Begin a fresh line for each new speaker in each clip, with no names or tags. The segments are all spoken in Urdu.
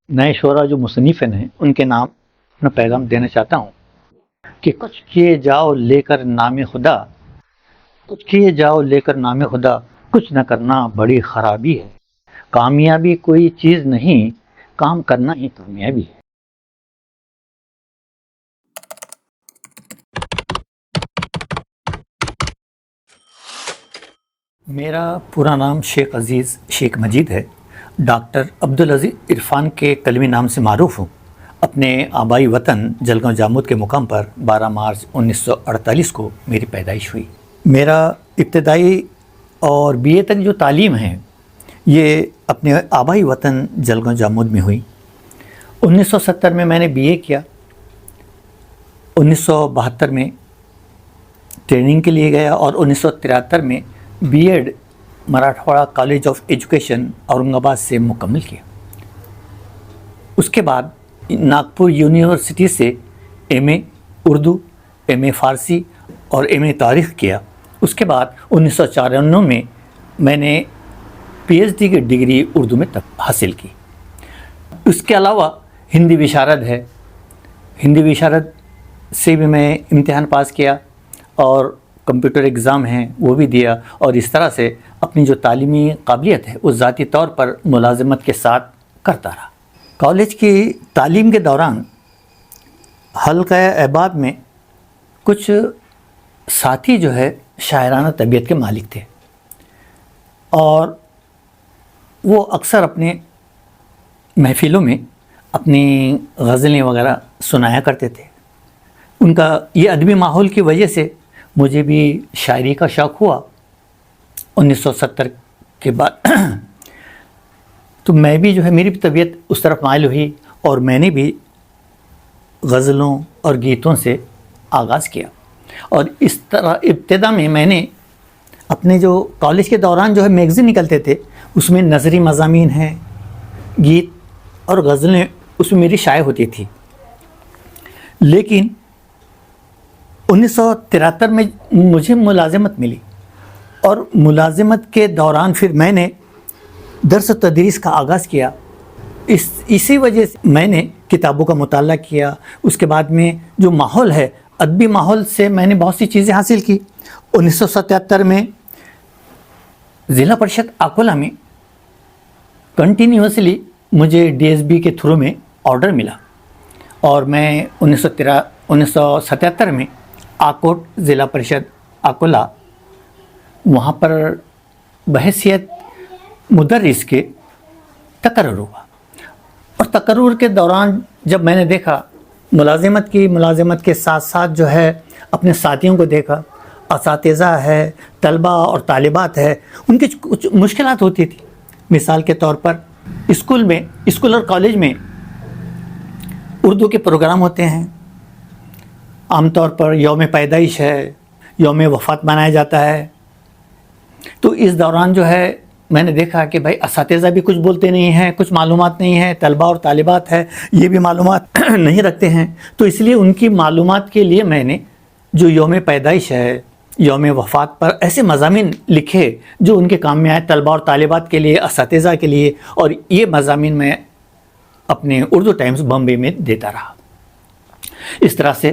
نئے شعراء جو مصنفین ہیں ان کے نام اپنا پیغام دینا چاہتا ہوں کہ کچھ کیے جاؤ لے کر نام خدا، کچھ کیے جاؤ لے کر نام خدا، کچھ نہ کرنا بڑی خرابی ہے، کامیابی کوئی چیز نہیں، کام کرنا ہی کامیابی ہے۔ میرا پورا نام شیخ عزیز شیخ مجید ہے۔ ڈاکٹر عبدالعزیز عرفان کے کلمی نام سے معروف ہوں۔ اپنے آبائی وطن جلگاؤں جامود کے مقام پر 12 مارچ 1948 کو میری پیدائش ہوئی۔ میرا ابتدائی اور بی اے تک جو تعلیم ہے یہ اپنے آبائی وطن جلگاؤں جامود میں ہوئی۔ 1970 میں میں نے بی اے کیا، 1972 میں ٹریننگ کے لیے گیا اور 1973 میں B Ed Marathwada college of education Aurangabad سے مکمل کیا۔ اس کے بعد ناگپور یونیورسٹی سے M A Urdu, M A Farsi اور ایم اے تاریخ کیا۔ اس کے بعد 1994 میں میں نے پی ایچ ڈی کی ڈگری اردو میں حاصل کی۔ اس کے علاوہ ہندی وشارد ہے، ہندی وشارد سے بھی میں امتحان پاس کیا اور کمپیوٹر ایگزام ہیں وہ بھی دیا، اور اس طرح سے اپنی جو تعلیمی قابلیت ہے وہ ذاتی طور پر ملازمت کے ساتھ کرتا رہا۔ کالج کی تعلیم کے دوران حلقہ احباب میں کچھ ساتھی جو ہے شاعرانہ طبیعت کے مالک تھے، اور وہ اکثر اپنے محفلوں میں اپنی غزلیں وغیرہ سنایا کرتے تھے۔ ان کا یہ ادبی ماحول کی وجہ سے مجھے بھی شاعری کا شوق ہوا 1970 کے بعد۔ تو میں بھی جو ہے میری بھی طبیعت اس طرف مائل ہوئی اور میں نے بھی غزلوں اور گیتوں سے آغاز کیا۔ اور اس طرح ابتدا میں میں نے اپنے جو کالج کے دوران جو ہے میگزین نکلتے تھے اس میں نثری مضامین ہیں، گیت اور غزلیں اس میں میری شائع ہوتی تھی۔ لیکن 1973 میں مجھے ملازمت ملی، اور ملازمت کے دوران پھر میں نے درس و تدریس کا آغاز کیا۔ اسی وجہ سے میں نے کتابوں کا مطالعہ کیا۔ اس کے بعد میں جو ماحول ہے ادبی ماحول سے میں نے بہت سی چیزیں حاصل کی۔ 1977 میں ضلع پریشد اکولہ میں کنٹینیوسلی مجھے ڈی ایس بی کے تھرو میں آرڈر ملا، اور میں 1977 میں آکوٹ ضلع پریشد اکولہ وہاں پر بحیثیت مدرس کے تقرر ہوا، اور تقرر کے دوران جب میں نے دیکھا ملازمت کے ساتھ ساتھ جو ہے اپنے ساتھیوں کو دیکھا، اساتذہ ہے، طلبہ اور طالبات ہے، ان کی کچھ مشکلات ہوتی تھی۔ مثال کے طور پر اسکول اور کالج میں اردو کے پروگرام ہوتے ہیں، عام طور پر یوم پیدائش ہے، یوم وفات منایا جاتا ہے۔ تو اس دوران جو ہے میں نے دیکھا کہ بھائی اساتذہ بھی کچھ بولتے نہیں ہیں، کچھ معلومات نہیں ہیں، طلبہ اور طالبات ہے یہ بھی معلومات نہیں رکھتے ہیں۔ تو اس لیے ان کی معلومات کے لیے میں نے جو یوم پیدائش ہے، یوم وفات پر ایسے مضامین لکھے جو ان کے کام میں آئے، طلبہ اور طالبات کے لیے، اساتذہ کے لیے، اور یہ مضامین میں اپنے اردو ٹائمز بمبے میں دیتا رہا۔ اس طرح سے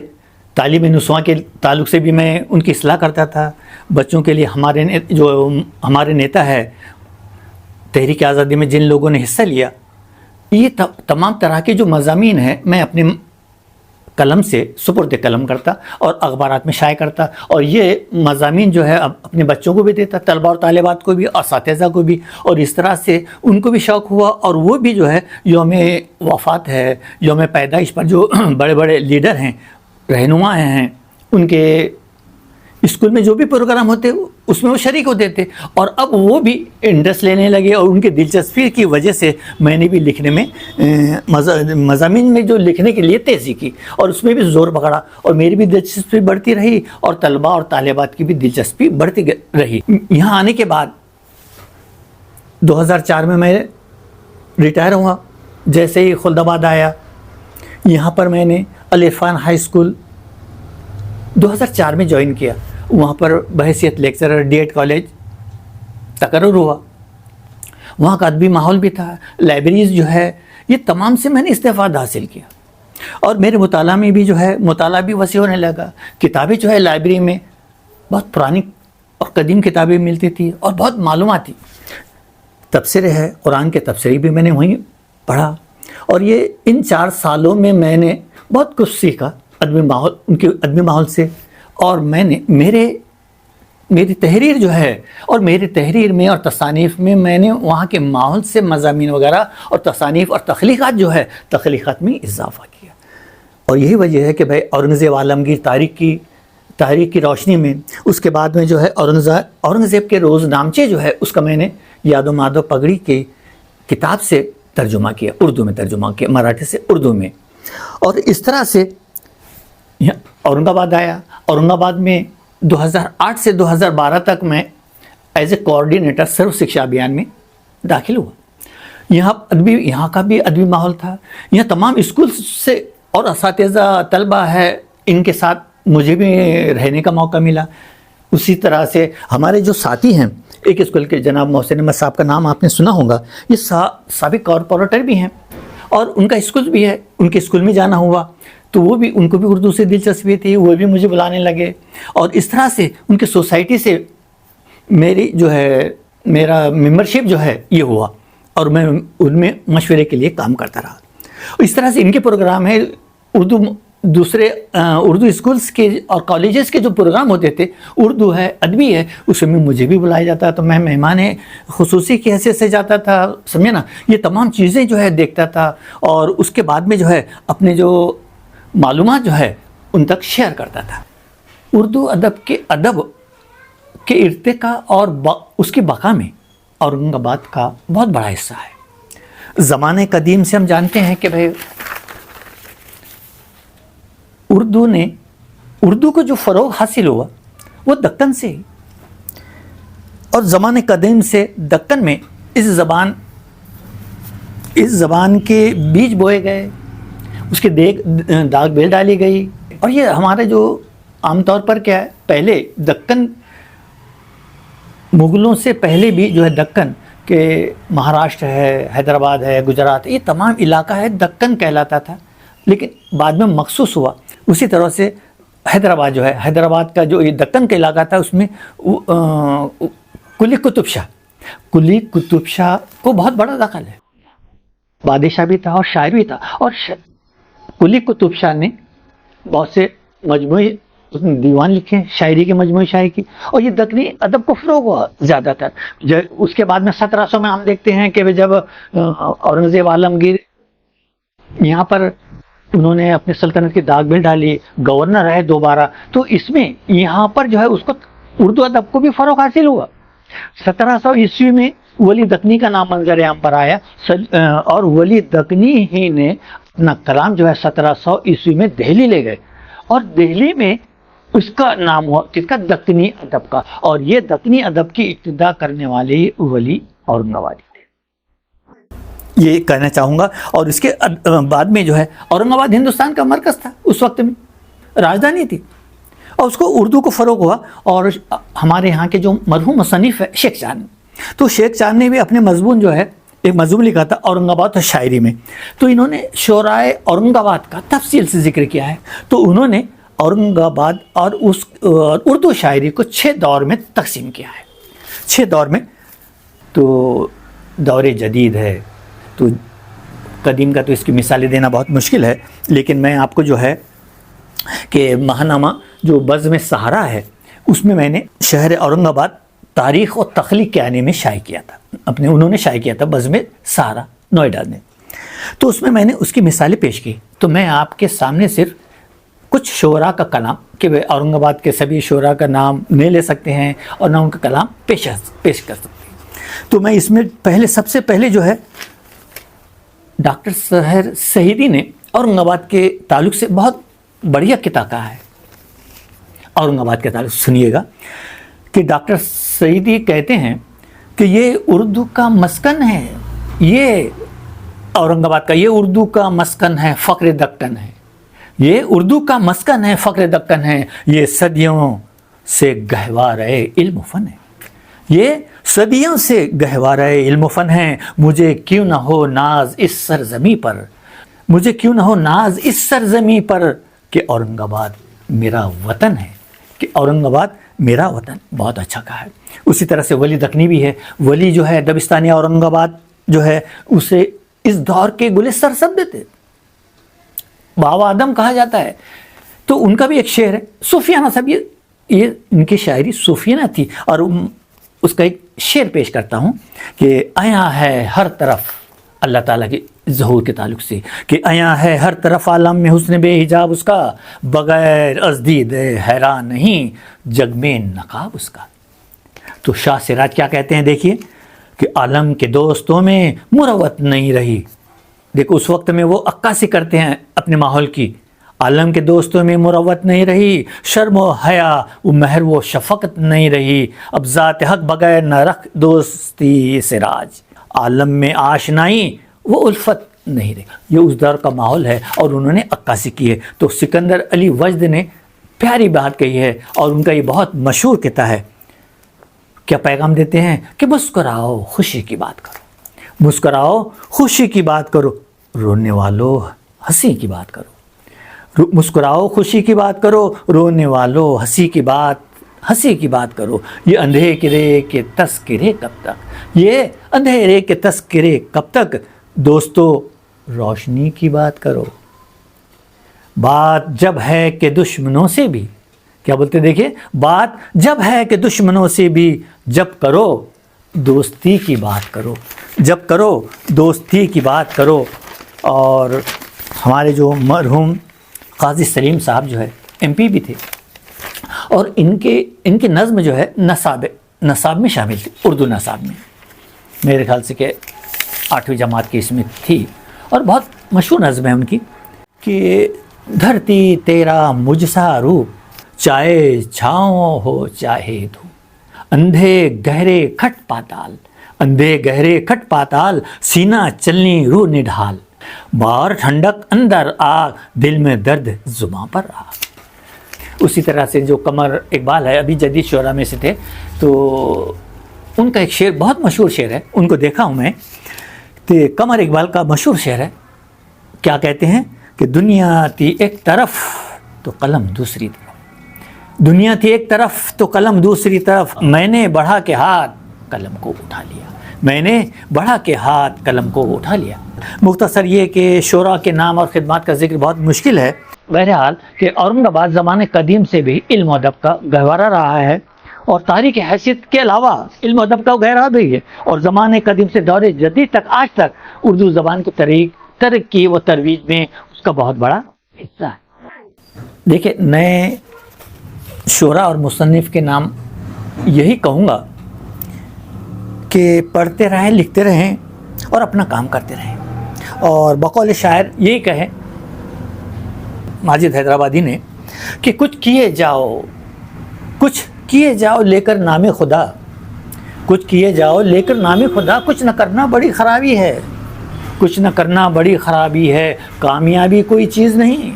تعلیم نسواں کے تعلق سے بھی میں ان کی اصلاح کرتا تھا۔ بچوں کے لیے ہمارے نیتا ہے تحریک آزادی میں جن لوگوں نے حصہ لیا، یہ تمام طرح کے جو مضامین ہیں میں اپنے قلم سے سپرد قلم کرتا اور اخبارات میں شائع کرتا، اور یہ مضامین جو ہے اپنے بچوں کو بھی دیتا، طلبہ اور طالبات کو بھی، اساتذہ کو بھی، اور اس طرح سے ان کو بھی شوق ہوا، اور وہ بھی جو ہے یوم وفات ہے، یوم پیدائش پر جو بڑے بڑے لیڈر ہیں، رہنما ہیں، ان کے اسکول میں جو بھی پروگرام ہوتے اس میں وہ شریک ہوتے تھے، اور اب وہ بھی انٹرسٹ لینے لگے، اور ان کی دلچسپی کی وجہ سے میں نے بھی لکھنے میں مضامین میں جو لکھنے کے لیے تیزی کی، اور اس میں بھی زور پکڑا، اور میری بھی دلچسپی بڑھتی رہی، اور طلبہ اور طالبات کی بھی دلچسپی بڑھتی رہی۔ یہاں آنے کے بعد 2004 میں ریٹائر ہوا۔ جیسے ہی خلد آباد آیا، یہاں پر میں نے العرفان ہائی اسکول 2004 میں جوائن کیا۔ وہاں پر بحیثیت لیکچرر ڈی ایڈ کالج تقرر ہوا۔ وہاں کا ادبی ماحول بھی تھا، لائبریریز جو ہے یہ تمام سے میں نے استفادہ حاصل کیا. اور میرے مطالعہ میں بھی جو ہے مطالعہ بھی وسیع ہونے لگا. کتابیں جو ہے لائبریری میں بہت پرانی اور قدیم کتابیں ملتی تھی اور بہت معلومات تھی. تفسیر ہے، قرآن کے تفسیر بھی میں نے وہیں پڑھا. اور یہ ان 4 سالوں میں میں نے بہت کچھ سیکھا ادبی ماحول، ان کے ادبی ماحول سے. اور میں نے میری تحریر جو ہے، اور میری تحریر میں اور تصانیف میں نے وہاں کے ماحول سے مضامین وغیرہ اور تصانیف اور تخلیقات جو ہے، تخلیقات میں اضافہ کیا. اور یہی وجہ ہے کہ بھائی اورنگزیب عالمگیر تاریخ کی روشنی میں، اس کے بعد میں جو ہے اورنگزیب کے روز نامچے جو ہے اس کا میں نے یاد و مادو پگڑی کی کتاب سے ترجمہ کیا، اردو میں ترجمہ کیا، مراٹھی سے اردو میں. اور اس طرح سے اورنگ آباد آیا. اورنگ آباد میں 2008 سے 2012 تک میں ایز اے کوآرڈینیٹر سرو شکشا ابھیان میں داخل ہوا. یہاں کا بھی ادبی ماحول تھا. یہاں تمام اسکول سے اور اساتذہ طلبہ ہے، ان کے ساتھ مجھے بھی رہنے کا موقع ملا. اسی طرح سے ہمارے جو ساتھی ہیں ایک اسکول کے جناب محسن احمد صاحب کا نام آپ نے سنا ہوگا، یہ سابق کارپوریٹر بھی ہیں اور ان کا اسکول بھی ہے. ان کے اسکول میں جانا ہوا تو ان کو بھی اردو سے دلچسپی تھی، وہ بھی مجھے بلانے لگے. اور اس طرح سے ان کی سوسائٹی سے میرا ممبرشپ جو ہے یہ ہوا اور میں ان میں مشورے کے لیے کام کرتا رہا. اس طرح سے ان کے پروگرام ہے دوسرے اردو اسکولز کے اور کالجز کے جو پروگرام ہوتے تھے، اردو ہے، ادبی ہے، اس میں مجھے بھی بلایا جاتا تو میں مہمان خصوصی کی حیثیت سے جاتا تھا. سمجھے نا، یہ تمام چیزیں جو ہے دیکھتا تھا اور اس کے بعد میں جو ہے اپنے جو معلومات جو ہے ان تک شیئر کرتا تھا. اردو ادب کے ارتقاء اور اس کی بقا میں اورنگ آباد کا بہت بڑا حصہ ہے. زمانے قدیم سے ہم جانتے ہیں کہ بھائی اردو کو جو فروغ حاصل ہوا وہ دکن سے ہی. اور زمانے قدیم سے دکن میں اس زبان کے بیج بوئے گئے، اس کے داغ بیل ڈالی گئی. اور یہ ہمارے جو عام طور پر کیا ہے، پہلے دکن مغلوں سے پہلے بھی جو ہے دکن کہ مہاراشٹر ہے، حیدرآباد ہے، گجرات، یہ تمام علاقہ ہے دکن کہلاتا تھا. لیکن بعد میں مخصوص ہوا. اسی طرح سے حیدرآباد کا جو یہ دکن کا علاقہ تھا، اس میں قلی قطب شاہ کو بہت بڑا دخل ہے. بادشاہ بھی تھا اور شاعر بھی تھا. اور قلی قطب شاہ نے بہت سے مجموعی دیوان لکھے، شاعری کے مجموعی شاعری کی. اور یہ دکنی ادب کو فروغ ہوا زیادہ تر. اس کے بعد میں 1700 میں ہم دیکھتے ہیں کہ جب اورنگزیب عالمگیر یہاں پر انہوں نے اپنے سلطنت کی داغ بیل ڈالی، گورنر رہے دوبارہ، تو اس میں یہاں پر جو ہے اس کو اردو ادب کو بھی فروغ حاصل ہوا. 1700 عیسوی میں ولی دکنی کا نام منظر عام پر آیا اور ولی دکنی ہی نے اپنا کلام جو ہے 1700 عیسوی میں دہلی لے گئے اور دہلی میں اس کا نام ہوا کس کا، دکنی ادب کا. اور یہ دکنی ادب کی ابتدا کرنے والے ولی اورنگ آبادی تھے، یہ کہنا چاہوں گا. اور اس کے بعد میں جو ہے اورنگ آباد ہندوستان کا مرکز تھا، اس وقت میں راجدھانی تھی اور اس کو اردو کو فروغ ہوا. اور ہمارے یہاں کے جو مرحوم مصنف ہے شیخ چاند، تو شیخ چاند نے بھی اپنے مضمون جو ہے ایک مضمون لکھا تھا اورنگ آباد اور شاعری میں. تو انہوں نے شعرائے اورنگ آباد کا تفصیل سے ذکر کیا ہے. تو انہوں نے اورنگ آباد اور اس اردو شاعری کو 6 دور میں تقسیم کیا ہے. 6 دور میں. تو دور جدید ہے، تو قدیم کا تو اس کی مثالیں دینا بہت مشکل ہے، لیکن میں آپ کو جو ہے کہ ماہنامہ جو بزم سہارا ہے اس میں نے شہر اورنگ آباد تاریخ و تخلیق کے آنے میں شائع کیا تھا. انہوں نے شائع کیا تھا بزم سہارا نوئیڈا نے. تو اس میں نے اس کی مثالیں پیش کی. تو میں آپ کے سامنے صرف کچھ شعراء کا کلام کہ اورنگ آباد کے سبھی شعراء کا نام نہیں لے سکتے ہیں اور نہ ان کا کلام پیش کر سکتے ہیں. تو میں اس میں سب سے پہلے جو ہے ڈاکٹر سحر سعیدی نے اورنگ آباد کے تعلق سے بہت بڑھیا کتاب کہا ہے. اورنگ آباد کے تعلق سنیے گا کہ ڈاکٹر سعیدی کہتے ہیں کہ یہ اردو کا مسکن ہے، یہ اورنگ آباد کا یہ اردو کا مسکن ہے، فخر دکن ہے. یہ اردو کا مسکن ہے، فخر دکن ہے. یہ صدیوں سے گہوارِ علم و فن ہے. یہ صدیوں سے گہوارہ علم و فن ہے، مجھے کیوں نہ ہو ناز اس سرزمیں پر، مجھے کیوں نہ ہو ناز اس سرزمیں پر کہ اورنگ آباد میرا وطن ہے، کہ اورنگ آباد میرا وطن. بہت اچھا کہا ہے. اسی طرح سے ولی دکنی بھی ہے. ولی جو ہے دبستانی اورنگ آباد جو ہے اسے اس دور کے گل سرسبز تھے، بابا آدم کہا جاتا ہے. تو ان کا بھی ایک شعر ہے صوفیانہ سب، یہ ان کی شاعری صوفیانہ تھی. اور اس کا ایک شعر پیش کرتا ہوں کہ آیا ہے ہر طرف اللہ تعالیٰ کے ظہور کے تعلق سے، کہ آیا ہے ہر طرف عالم میں حسن بے حجاب اس کا، بغیر از دید حیران نہیں جگ میں نقاب اس کا. تو شاہ سراج کیا کہتے ہیں دیکھیے کہ عالم کے دوستوں میں مروت نہیں رہی. دیکھو اس وقت میں وہ عکاسی کرتے ہیں اپنے ماحول کی. عالم کے دوستوں میں مروت نہیں رہی، شرم و حیا و مہر و شفقت نہیں رہی، اب ذات حق بغیر نہ رکھ دوستی سراج، عالم میں آشنائی وہ الفت نہیں رہی. یہ اس دور کا ماحول ہے اور انہوں نے عکاسی کی ہے. تو سکندر علی وجد نے پیاری بات کہی ہے اور ان کا یہ بہت مشہور قطعہ ہے. کیا پیغام دیتے ہیں کہ مسکراؤ خوشی کی بات کرو، مسکراؤ خوشی کی بات کرو، رونے والوں ہنسی کی بات کرو، مسکراؤ خوشی کی بات کرو، رونے والوں ہنسی کی بات کرو. یہ اندھیرے کے تذکرے کب تک، یہ اندھیرے کے تذکرے کب تک، دوستو روشنی کی بات کرو. بات جب ہے کہ دشمنوں سے بھی، کیا بولتے دیکھیں، بات جب ہے کہ دشمنوں سے بھی، جب کرو دوستی کی بات کرو، جب کرو دوستی کی بات کرو. اور ہمارے جو مرحوم قاضی سلیم صاحب جو ہے ایم پی بھی تھے اور ان کی نظم جو ہے نصاب میں شامل تھی، اردو نصاب میں، میرے خیال سے کہ 8ویں جماعت کی اس میں تھی. اور بہت مشہور نظم ہے ان کی کہ دھرتی تیرا مجھ سا روپ، چاہے چھاؤں ہو چاہے دھوپ، اندھے گہرے کھٹ پاتال، اندھے گہرے کھٹ پاتال، سینہ چلنی روح نڈھال، باہر ٹھنڈک اندر آگ، دل میں درد زباں پر آگ. اسی طرح سے جو قمر اقبال ہے، ابھی جدید شعراء میں سے تھے، تو ان کا ایک شعر بہت مشہور شعر ہے، ان کو دیکھا ہوں میں. تو قمر اقبال کا مشہور شعر ہے، کیا کہتے ہیں کہ دنیا تھی ایک طرف تو قلم دوسری طرف، دنیا تھی ایک طرف تو قلم دوسری طرف، میں نے بڑھا کے ہاتھ قلم کو اٹھا لیا، میں نے بڑھا کے ہاتھ قلم کو اٹھا لیا. مختصر یہ کہ شعراء کے نام اور خدمات کا ذکر بہت مشکل ہے. بہرحال کہ اورنگ آباد زمانے قدیم سے بھی علم و ادب کا گہوارہ رہا ہے اور تاریخ حیثیت کے علاوہ علم و ادب کا گہوارہ بھی ہے. اور زمانے قدیم سے دور جدید تک آج تک اردو زبان کی ترقی و ترویج میں اس کا بہت بڑا حصہ ہے. دیکھیں، نئے شعراء اور مصنف کے نام یہی کہوں گا کہ پڑھتے رہیں، لکھتے رہیں اور اپنا کام کرتے رہیں. اور بقول شاعر یہی کہے ماجد حیدرآبادی نے کہ کچھ کیے جاؤ لے کر نام خدا، کچھ کیے جاؤ لے کر نام خدا، کچھ نہ کرنا بڑی خرابی ہے، کچھ نہ کرنا بڑی خرابی ہے، کامیابی کوئی چیز نہیں،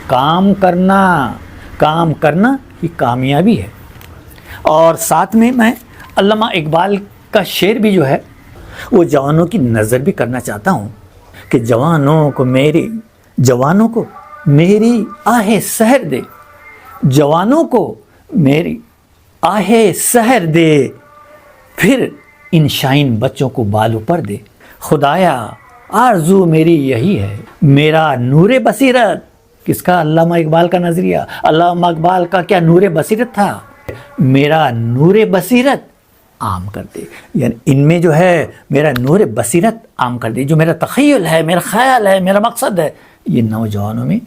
کام کرنا ہی کامیابی ہے. اور ساتھ میں علامہ اقبال کا شعر بھی جو ہے وہ جوانوں کی نظر بھی کرنا چاہتا ہوں کہ جوانوں کو میری آہ سحر دے، جوانوں کو میری آہ سحر دے، پھر ان شائن بچوں کو بالوں پر دے، خدایا آرزو میری یہی ہے، میرا نور بصیرت. کس کا؟ علامہ اقبال کا نظریہ. علامہ اقبال کا کیا نور بصیرت تھا؟ میرا نور بصیرت عام کر دے، یعنی ان میں جو ہے میرا نور بصیرت عام کر دے، جو میرا تخیل ہے، میرا خیال ہے، میرا مقصد ہے، یہ نوجوانوں میں،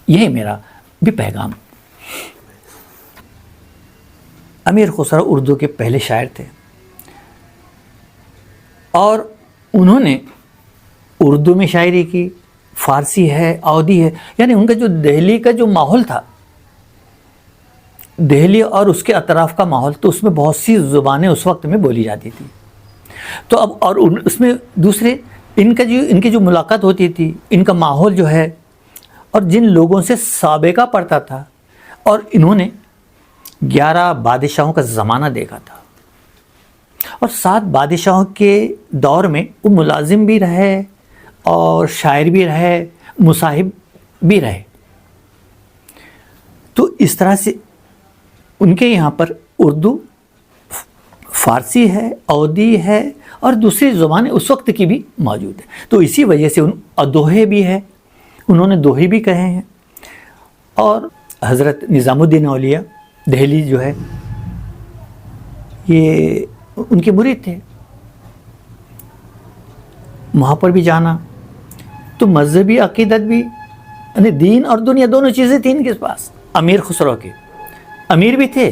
یہی میرا بھی پیغام. امیر خسرو اردو کے پہلے شاعر تھے اور انہوں نے اردو میں شاعری کی، فارسی ہے، اودھی ہے. یعنی ان کا جو دہلی کا جو ماحول تھا، دہلی اور اس کے اطراف کا ماحول، تو اس میں بہت سی زبانیں اس وقت میں بولی جاتی تھی. تو اب اور اس میں دوسرے ان کی جو ملاقات ہوتی تھی، ان کا ماحول جو ہے، اور جن لوگوں سے سابقہ پڑتا تھا، اور انہوں نے 11 بادشاہوں کا زمانہ دیکھا تھا. اور 7 بادشاہوں کے دور میں وہ ملازم بھی رہے اور شاعر بھی رہے، مصاحب بھی رہے۔ تو اس طرح سے ان کے یہاں پر اردو، فارسی ہے، اودی ہے اور دوسری زبانیں اس وقت کی بھی موجود ہیں۔ تو اسی وجہ سے دوہے بھی ہے، انہوں نے دوہے بھی کہے ہیں۔ اور حضرت نظام الدین اولیاء دہلی جو ہے یہ ان کے مرید تھے، وہاں پر بھی جانا تو مذہبی عقیدت بھی، یعنی دین اور دنیا دونوں چیزیں تھیں ان کے پاس۔ امیر خسرو کے امیر بھی تھے،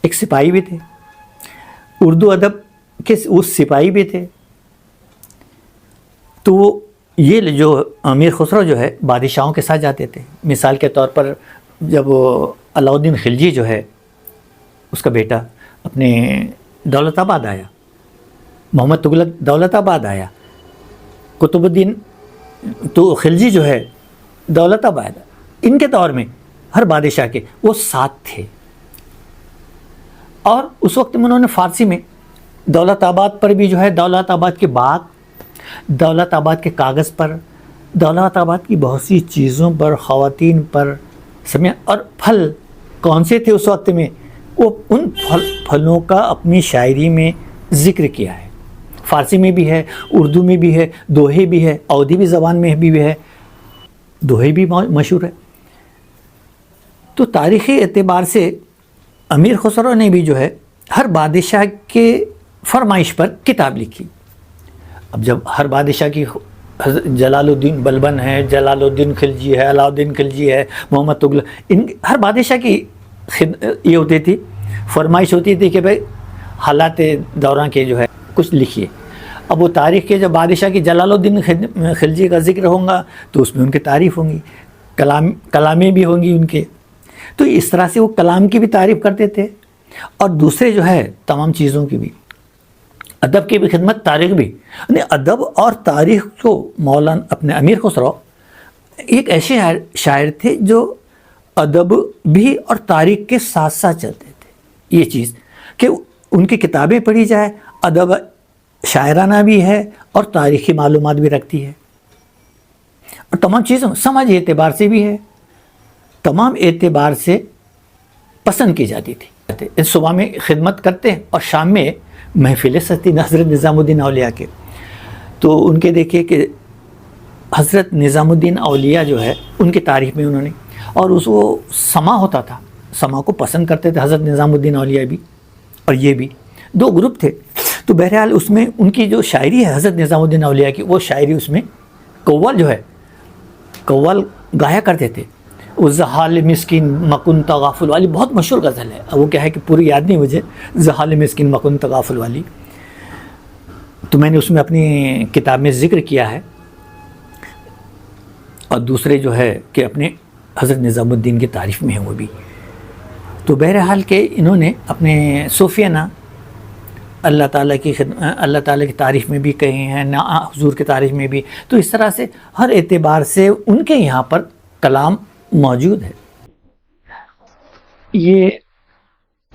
ایک سپاہی بھی تھے، اردو ادب کے اس سپاہی بھی تھے۔ تو وہ یہ جو امیر خسرو جو ہے بادشاہوں کے ساتھ جاتے تھے۔ مثال کے طور پر جب علاء الدین خلجی جو ہے اس کا بیٹا اپنے دولت آباد آیا، محمد تغلق دولت آباد آیا، قطب الدین تو خلجی جو ہے دولت آباد، ان کے دور میں ہر بادشاہ کے وہ ساتھ تھے۔ اور اس وقت میں انہوں نے فارسی میں دولت آباد پر بھی جو ہے دولت آباد کے باغ، دولت آباد کے کاغذ پر، دولت آباد کی بہت سی چیزوں پر، خواتین پر اور پھل کون سے تھے اس وقت میں، وہ ان پھلوں کا اپنی شاعری میں ذکر کیا ہے۔ فارسی میں بھی ہے، اردو میں بھی ہے، دوہے بھی ہے، اودی بھی زبان میں بھی ہے، دوہے بھی مشہور ہے۔ تو تاریخی اعتبار سے امیر خسرو نے بھی جو ہے ہر بادشاہ کے فرمائش پر کتاب لکھی۔ اب جب ہر بادشاہ کی، جلال الدین بلبن ہے، جلال الدین خلجی ہے، علاء الدین خلجی ہے، محمد تغلق، ان ہر بادشاہ کی یہ ہوتی تھی، فرمائش ہوتی تھی کہ بھائی حالات دوران کے جو ہے کچھ لکھیے۔ اب وہ تاریخ کے جب بادشاہ کی جلال الدین خلجی کا ذکر ہوگا تو اس میں ان کی تعریف ہوں گی، کلامیں بھی ہوں گی ان کے۔ تو اس طرح سے وہ کلام کی بھی تعریف کرتے تھے اور دوسرے جو ہے تمام چیزوں کی بھی، ادب کی بھی خدمت، تاریخ بھی۔ یعنی ادب اور تاریخ کو مولانا اپنے امیر خسرو ایک ایسے شاعر تھے جو ادب بھی اور تاریخ کے ساتھ ساتھ چلتے تھے۔ یہ چیز کہ ان کی کتابیں پڑھی جائے، ادب شاعرانہ بھی ہے اور تاریخی معلومات بھی رکھتی ہے، اور تمام چیزوں سماجی اعتبار سے بھی ہے، تمام اعتبار سے پسند کی جاتی تھی۔ صبح میں خدمت کرتے ہیں اور شام میں محفل ستی حضرت نظام الدین اولیاء کے۔ تو ان کے دیکھیے کہ حضرت نظام الدین اولیاء جو ہے ان کی تعریف میں انہوں نے، اور وہ سما ہوتا تھا، سما کو پسند کرتے تھے حضرت نظام الدین اولیاء بھی اور یہ بھی، دو گروپ تھے۔ تو بہرحال اس میں ان کی جو شاعری ہے حضرت نظام الدین اولیاء کی، وہ شاعری اس میں قوال جو ہے، قوال گایا کرتے تھے۔ وہ زحال مسکین مکن تغافل والی بہت مشہور غزل ہے، وہ کیا ہے کہ پوری یاد نہیں مجھے، زحال مسکین مکن تغافل والی، تو میں نے اس میں اپنی کتاب میں ذکر کیا ہے۔ اور دوسرے جو ہے کہ اپنے حضرت نظام الدین کی تعریف میں ہیں وہ بھی۔ تو بہرحال کہ انہوں نے اپنے صوفیانہ اللہ تعالیٰ کی تعریف میں بھی کہے ہیں، نہ حضور کی تعریف میں بھی۔ تو اس طرح سے ہر اعتبار سے ان کے یہاں پر کلام موجود ہے۔ یہ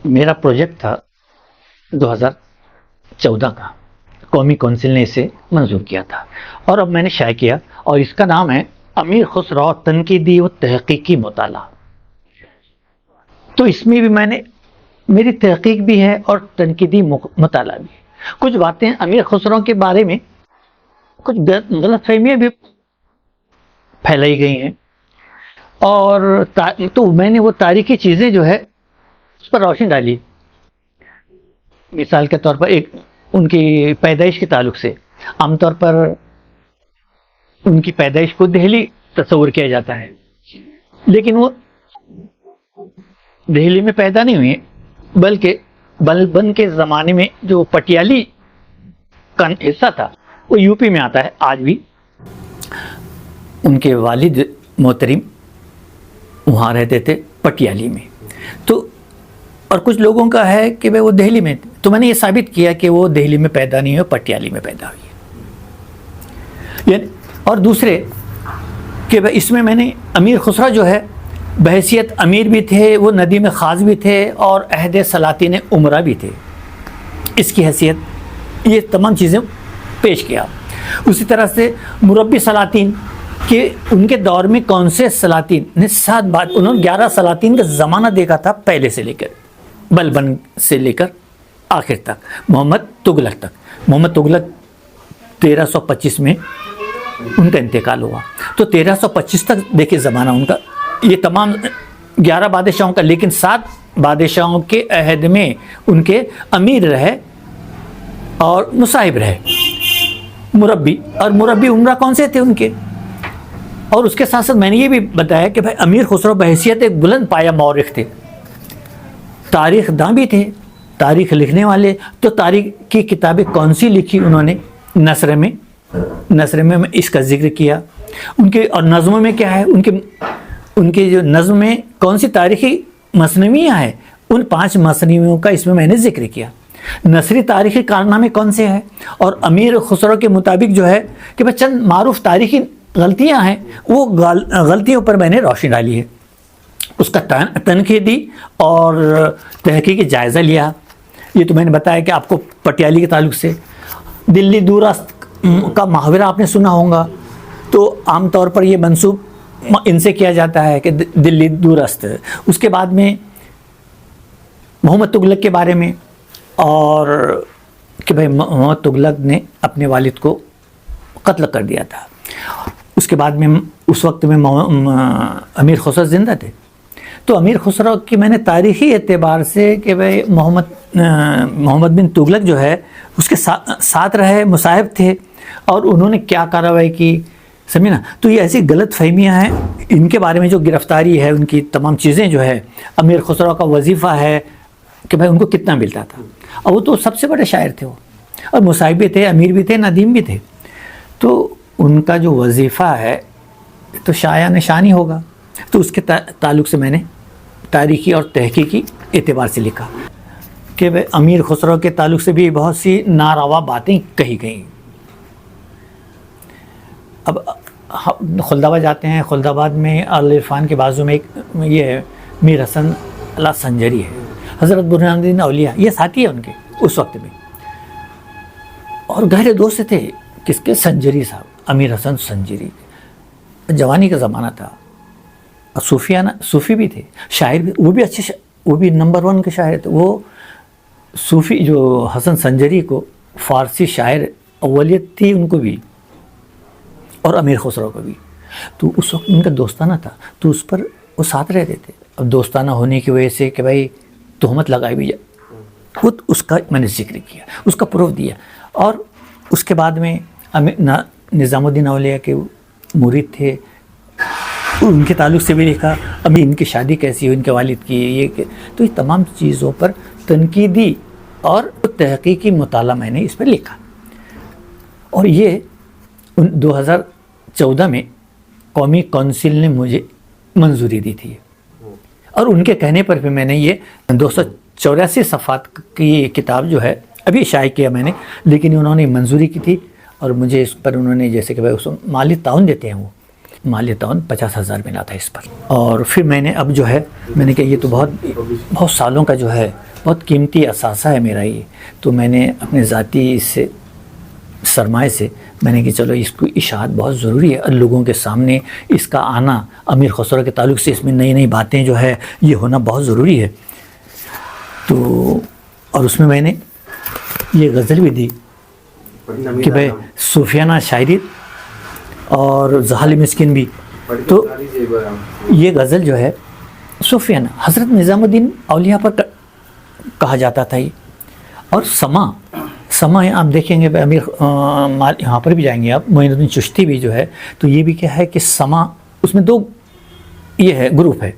میرا پروجیکٹ تھا 2014 کا، قومی کونسل نے اسے منظور کیا تھا اور اب میں نے شائع کیا، اور اس کا نام ہے امیر خسرو تنقیدی و تحقیقی مطالعہ۔ تو اس میں بھی میں نے، میری تحقیق بھی ہے اور تنقیدی مطالعہ بھی۔ کچھ باتیں امیر خسرو کے بارے میں کچھ غلط فہمیاں بھی پھیلائی گئی ہیں، اور تو میں نے وہ تاریخی چیزیں جو ہے اس پر روشنی ڈالی۔ مثال کے طور پر ایک ان کی پیدائش کے تعلق سے، عام طور پر ان کی پیدائش کو دہلی تصور کیا جاتا ہے، لیکن وہ دہلی میں پیدا نہیں ہوئی، بلکہ بلبن کے زمانے میں جو پٹیالی کا حصہ تھا وہ یو پی میں آتا ہے آج بھی۔ ان کے والد محترم وہاں رہتے تھے پٹیالی میں، تو اور کچھ لوگوں کا ہے کہ وہ دہلی میں، تو میں نے یہ ثابت کیا کہ وہ دہلی میں پیدا نہیں ہوئی، پٹیالی میں پیدا ہوئی ہے۔ یعنی اور دوسرے کہ اس میں نے امیر خسرو جو ہے بحیثیت امیر بھی تھے، وہ ندیم خاص بھی تھے اور عہد سلاطین امرا بھی تھے۔ اس کی حیثیت، یہ تمام چیزیں پیش کیا۔ اسی طرح سے مربی سلاطین کہ ان کے دور میں کون سے سلاطین نے 7 بات، انہوں نے 11 سلاطین کا زمانہ دیکھا تھا، پہلے سے لے کر بلبن سے لے کر آخر تک محمد تغلق تک۔ محمد تغلق 1325 میں ان کا انتقال ہوا، تو 1325 تک دیکھیں زمانہ ان کا، یہ تمام 11 بادشاہوں کا، لیکن 7 بادشاہوں کے عہد میں ان کے امیر رہے اور مصاحب رہے، مربی، اور مربی عمرہ کون سے تھے ان کے۔ اور اس کے ساتھ ساتھ میں نے یہ بھی بتایا کہ بھائی امیر خسرو بحیثیت ایک بلند پایہ مورخ تھے، تاریخ داں بھی تھے، تاریخ لکھنے والے۔ تو تاریخ کی کتابیں کون سی لکھی انہوں نے؟ نثر میں اس کا ذکر کیا ان کے، اور نظموں میں کیا ہے ان کے جو نظم میں کون سی تاریخی مثنویاں ہیں، ان 5 مثنویوں کا اس میں نے ذکر کیا۔ نثری تاریخی کارنامے کون سے ہیں، اور امیر خسرو کے مطابق جو ہے کہ بھئی چند معروف تاریخی غلطیاں ہیں، وہ غلطیوں پر میں نے روشنی ڈالی ہے، اس کا تنقیدی اور تحقیقی جائزہ لیا۔ یہ تو میں نے بتایا کہ آپ کو پٹیالی کے تعلق سے دلی دورست کا محاورہ آپ نے سنا ہوگا، تو عام طور پر یہ منسوب ان سے کیا جاتا ہے کہ دلی دورست۔ اس کے بعد میں محمد تغلق کے بارے میں، اور کہ بھئی محمد تغلق نے اپنے والد کو قتل کر دیا تھا۔ اس کے بعد میں اس وقت میں امیر خسرو زندہ تھے، تو امیر خسرو کی میں نے تاریخی اعتبار سے کہ بھئی محمد بن تغلق جو ہے اس کے ساتھ رہے، مصاحب تھے، اور انہوں نے کیا کارروائی کی، سمجھے نا۔ تو یہ ایسی غلط فہمیاں ہیں ان کے بارے میں، جو گرفتاری ہے ان کی تمام چیزیں جو ہے، امیر خسرو کا وظیفہ ہے کہ بھئی ان کو کتنا ملتا تھا، اور وہ تو سب سے بڑے شاعر تھے وہ، اور مصاحب بھی تھے، امیر بھی تھے، ندیم بھی تھے، تو ان کا جو وظیفہ ہے تو شایع نشانی ہوگا۔ تو اس کے تعلق سے میں نے تاریخی اور تحقیقی اعتبار سے لکھا کہ امیر خسرو کے تعلق سے بھی بہت سی ناروا باتیں کہی گئیں۔ اب خلد آباد جاتے ہیں، خلد آباد میں العرفان کے بازو میں ایک یہ ہے میر حسن اللہ سنجری ہے، حضرت برہان الدین اولیاء، یہ ساتھی ہے ان کے اس وقت میں، اور گہرے دوست تھے کس کے؟ سنجری صاحب، امیر حسن سنجری۔ جوانی کا زمانہ تھا، صوفی بھی تھے، شاعر بھی، وہ بھی اچھے، وہ بھی نمبر 1 کے شاعر تھے۔ وہ صوفی جو حسن سنجری کو فارسی شاعر اولیت تھی ان کو بھی، اور امیر خسرو کو بھی۔ تو اس وقت ان کا دوستانہ تھا، تو اس پر وہ ساتھ رہتے تھے۔ اب دوستانہ ہونے کی وجہ سے کہ بھائی تہمت لگائی بھی جائے، خود اس کا میں نے ذکر کیا، اس کا پروف دیا۔ اور اس کے بعد میں نظام الدین اولیاء کے مرید تھے، ان کے تعلق سے بھی لکھا، ابھی ان کی شادی کیسی ہوئی، ان کے والد کی، یہ تو یہ تمام چیزوں پر تنقیدی اور تحقیقی مطالعہ میں نے اس پر لکھا۔ اور یہ 2014 میں قومی کونسل نے مجھے منظوری دی تھی، اور ان کے کہنے پر بھی میں نے یہ 284 صفحات کی کتاب جو ہے ابھی شائع کیا میں نے، لیکن انہوں نے منظوری کی تھی، اور مجھے اس پر انہوں نے جیسے کہ بھائی اس مالی تعاون دیتے ہیں، وہ مالی تعاون 50,000 ملا تھا اس پر۔ اور پھر میں نے اب جو ہے میں نے کہا یہ تو بہت سالوں کا جو ہے بہت قیمتی اثاثہ ہے میرا یہ، تو میں نے اپنے ذاتی اس سے سرمایہ سے میں نے کہ چلو اس کو اشاعت بہت ضروری ہے، لوگوں کے سامنے اس کا آنا، امیر خسرو کے تعلق سے اس میں نئی نئی باتیں جو ہے یہ ہونا بہت ضروری ہے۔ تو اور اس میں نے یہ غزل بھی دی کہ بھائی صوفیانہ شاعری اور زحل مسکین بھی، تو یہ غزل جو ہے صوفیانہ حضرت نظام الدین اولیاء پر کہا جاتا تھا یہ۔ اور سما آپ دیکھیں گے امیر یہاں پر بھی جائیں گے آپ، معین الدین چشتی بھی جو ہے، تو یہ بھی کیا ہے کہ سما، اس میں 2 یہ ہے گروپ ہے،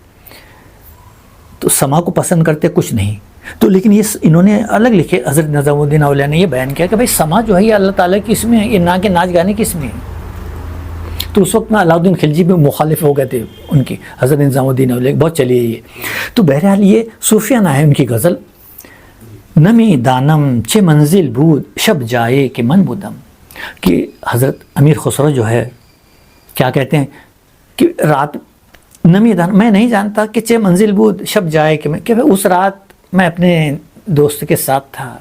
تو سما کو پسند کرتے کچھ نہیں، تو لیکن یہ انہوں نے الگ لکھے، حضرت نظام الدین اولیاء نے یہ بیان کیا کہ بھائی سما جو ہے یہ اللہ تعالیٰ کی اس میں ہے، یہ نہ کہ ناچ گانے کی اس میں ہے۔ تو اس وقت میں علاؤدین خلجی بھی مخالف ہو گئے تھے ان کی، حضرت نظام الدین اولیاء بہت چلی ہے یہ۔ تو بہرحال یہ صوفیانہ ہے ان کی غزل۔ نمی دانم چھ منزل بود شب جائے کہ من بودم، کہ حضرت امیر خسرو جو ہے کیا کہتے ہیں کہ رات نمی دان، میں نہیں جانتا کہ چھ منزل بود شب جائے کہ میں، کہ اس رات میں اپنے دوست کے ساتھ تھا،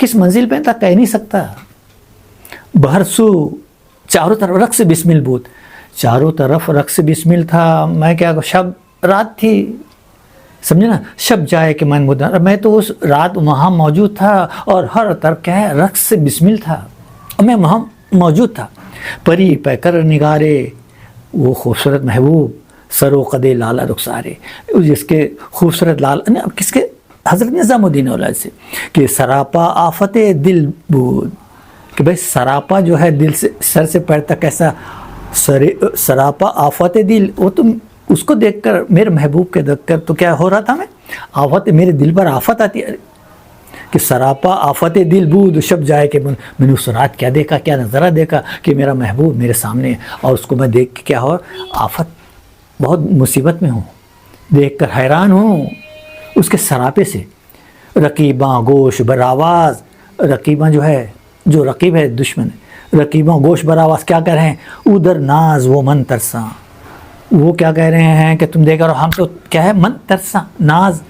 کس منزل پہ تھا کہہ نہیں سکتا. بہرسو چاروں طرف رقص بسمل بود، چاروں طرف رقص بسمل تھا. میں کیا شب رات تھی، سمجھے نا، شب جائے کہ من مدن، میں تو اس رات وہاں موجود تھا اور ہر طرف کیا ہے رقص بسمل تھا، اور میں وہاں موجود تھا. پری پہ کر نگارے، وہ خوبصورت محبوب سرو قدے لالا رخسارے، جس کے خوبصورت لال کس کے، حضرت نظام الدین اولاد سے، کہ سراپا آفت دل بود، کہ بھائی سراپا جو ہے دل سے سر سے پیر تک کیسا سراپا آفت دل، وہ تم اس کو دیکھ کر میرے محبوب کے دیکھ کر تو کیا ہو رہا تھا، میں آفت میرے دل پر آفت آتی ہے کہ سراپا آفت دل بود شب جائے کہ میں نے اس رات کیا دیکھا، کیا نظارہ دیکھا کہ میرا محبوب میرے سامنے، اور اس کو میں دیکھ کے کیا ہو، آفت بہت مصیبت میں ہوں، دیکھ کر حیران ہوں اس کے سراپے سے. رقیباں گوش براواز، رقیباں جو ہے، جو رقیب ہے دشمن، رقیباں گوش براواز کیا کہہ رہے ہیں، ادھر ناز وہ من ترساں، وہ کیا کہہ رہے ہیں کہ تم دیکھ رہو ہم تو کیا ہے من ترساں، ناز